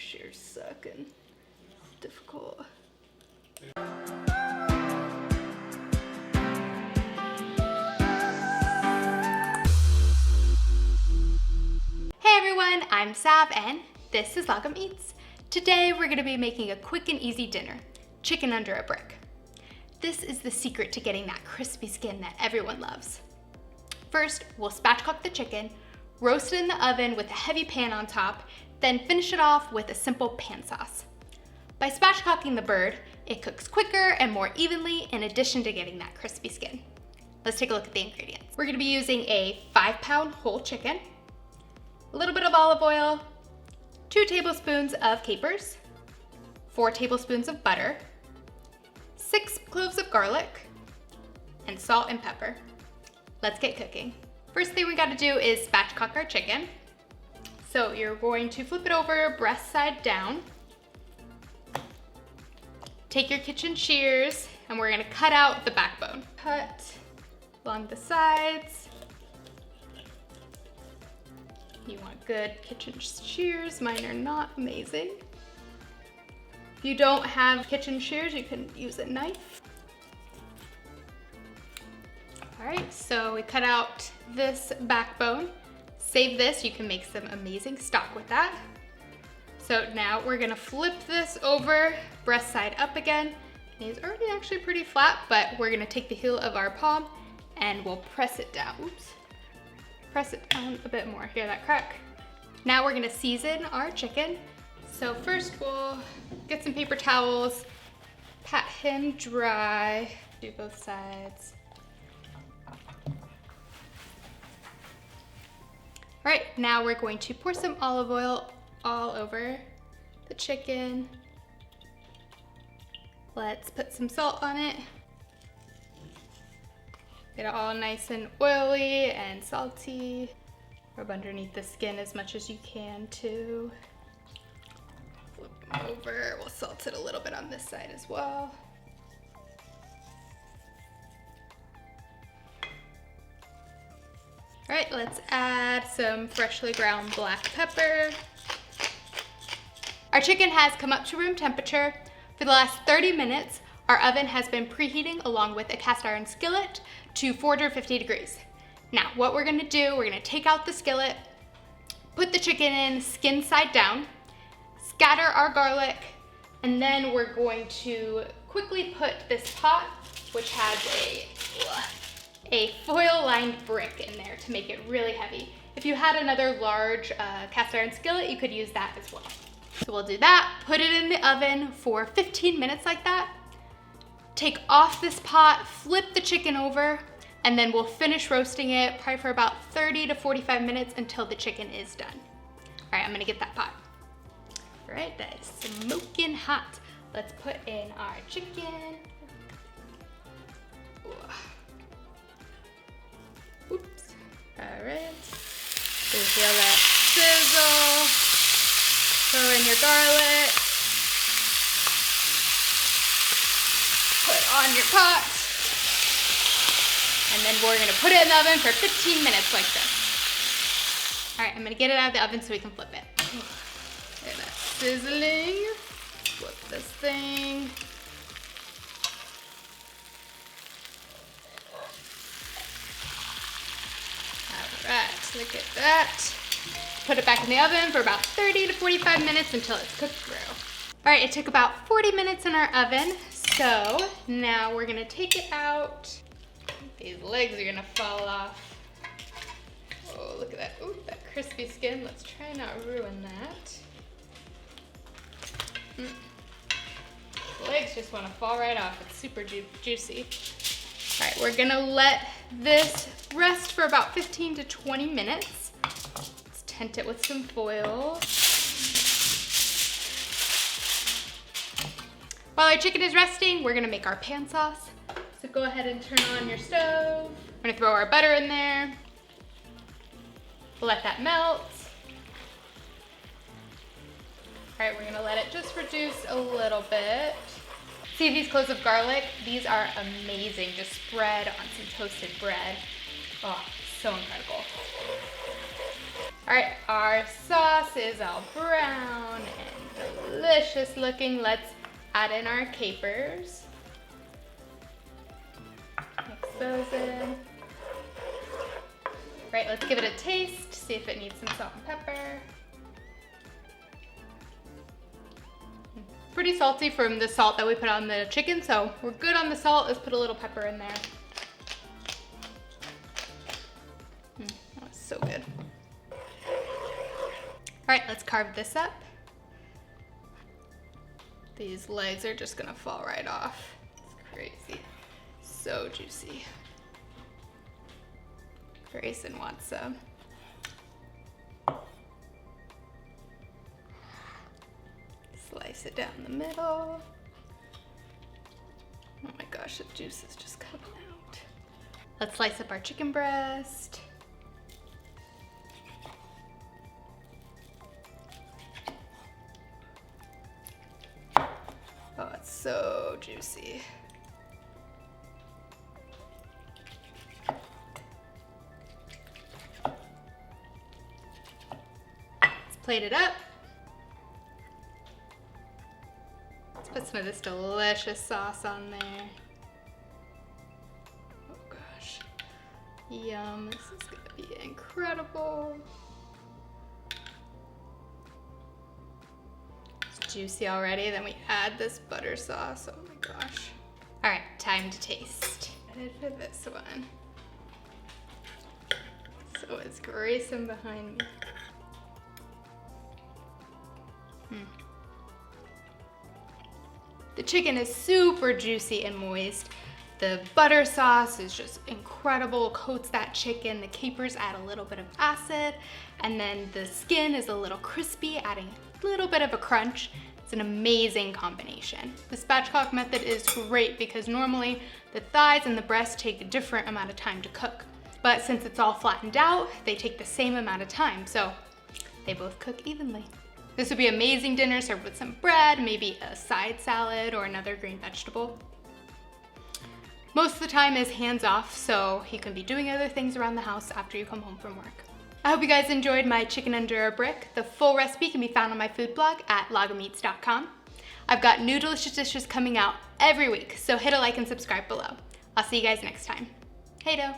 shears suck and difficult. Hey everyone, I'm Sav and this is Lagom Eats. Today we're gonna be making a quick and easy dinner, chicken under a brick. This is the secret to getting that crispy skin that everyone loves. First, we'll spatchcock the chicken, roast it in the oven with a heavy pan on top, then finish it off with a simple pan sauce. By spatchcocking the bird, it cooks quicker and more evenly in addition to getting that crispy skin. Let's take a look at the ingredients. We're gonna be using a 5-pound whole chicken, a little bit of olive oil, 2 tablespoons of capers, 4 tablespoons of butter, 6 cloves of garlic, and salt and pepper. Let's get cooking. First thing we gotta do is spatchcock our chicken. So you're going to flip it over breast side down. Take your kitchen shears and we're gonna cut out the backbone. Cut along the sides. You want good kitchen shears, mine are not amazing. If you don't have kitchen shears, you can use a knife. All right, so we cut out this backbone. Save this, you can make some amazing stock with that. So now we're gonna flip this over, breast side up again. It's already actually pretty flat, but we're gonna take the heel of our palm and we'll press it down. Oops. Press it down a bit more. Hear that crack? Now we're gonna season our chicken. So first we'll get some paper towels, pat him dry, do both sides. All right, now we're going to pour some olive oil all over the chicken. Let's put some salt on it. Get it all nice and oily and salty. Rub underneath the skin as much as you can too. Flip them over. We'll salt it a little bit on this side as well. All right, let's add some freshly ground black pepper. Our chicken has come up to room temperature. For the last 30 minutes, our oven has been preheating along with a cast iron skillet to 450 degrees. Now, what we're gonna do, we're gonna take out the skillet, put the chicken in skin side down, scatter our garlic, and then we're going to quickly put this pot, which has a foil-lined brick in there to make it really heavy. If you had another large cast iron skillet, you could use that as well. So we'll do that, put it in the oven for 15 minutes like that, take off this pot, flip the chicken over, and then we'll finish roasting it probably for about 30 to 45 minutes until the chicken is done. All right, I'm gonna get that pot. All right, that is smoking hot. Let's put in our chicken. Oops. All right. So you feel that sizzle. Throw in your garlic. Put on your pot. And then we're gonna put it in the oven for 15 minutes like this. All right, I'm gonna get it out of the oven so we can flip it. Look at that sizzling. Flip this thing. All right, look at that. Put it back in the oven for about 30 to 45 minutes until it's cooked through. All right, it took about 40 minutes in our oven. So now we're gonna take it out. These legs are gonna fall off. Oh, look at that. Ooh, that crispy skin. Let's try not ruin that. The legs just wanna fall right off. It's super juicy. All right, we're gonna let this rest for about 15 to 20 minutes. Let's tent it with some foil. While our chicken is resting, we're gonna make our pan sauce. So go ahead and turn on your stove. We're gonna throw our butter in there. We'll let that melt. All right, we're gonna let it just reduce a little bit. See these cloves of garlic? These are amazing. Just spread on some toasted bread. Oh, so incredible. All right, our sauce is all brown and delicious looking. Let's add in our capers. Mix those in. Right, let's give it a taste, see if it needs some salt and pepper. Pretty salty from the salt that we put on the chicken, so we're good on the salt. Let's put a little pepper in there. That's so good. All right, let's carve this up. These legs are just gonna fall right off. It's crazy. So juicy. Grayson wants some. Slice it down the middle. Oh my gosh, the juice is just coming out. Let's slice up our chicken breast. Oh, it's so juicy. Let's plate it up. Let's put some of this delicious sauce on there. Oh gosh. Yum, this is gonna be incredible. It's juicy already, then we add this butter sauce. Oh my gosh. All right, time to taste. Headed for this one. So it's Grayson behind me. The chicken is super juicy and moist. The butter sauce is just incredible, coats that chicken. The capers add a little bit of acid, and then the skin is a little crispy, adding a little bit of a crunch. It's an amazing combination. The spatchcock method is great because normally the thighs and the breast take a different amount of time to cook. But since it's all flattened out, they take the same amount of time, so they both cook evenly. This would be amazing dinner served with some bread, maybe a side salad or another green vegetable. Most of the time is hands off, so you can be doing other things around the house after you come home from work. I hope you guys enjoyed my chicken under a brick. The full recipe can be found on my food blog at logomeats.com. I've got new delicious dishes coming out every week, so hit a like and subscribe below. I'll see you guys next time. Hey-do.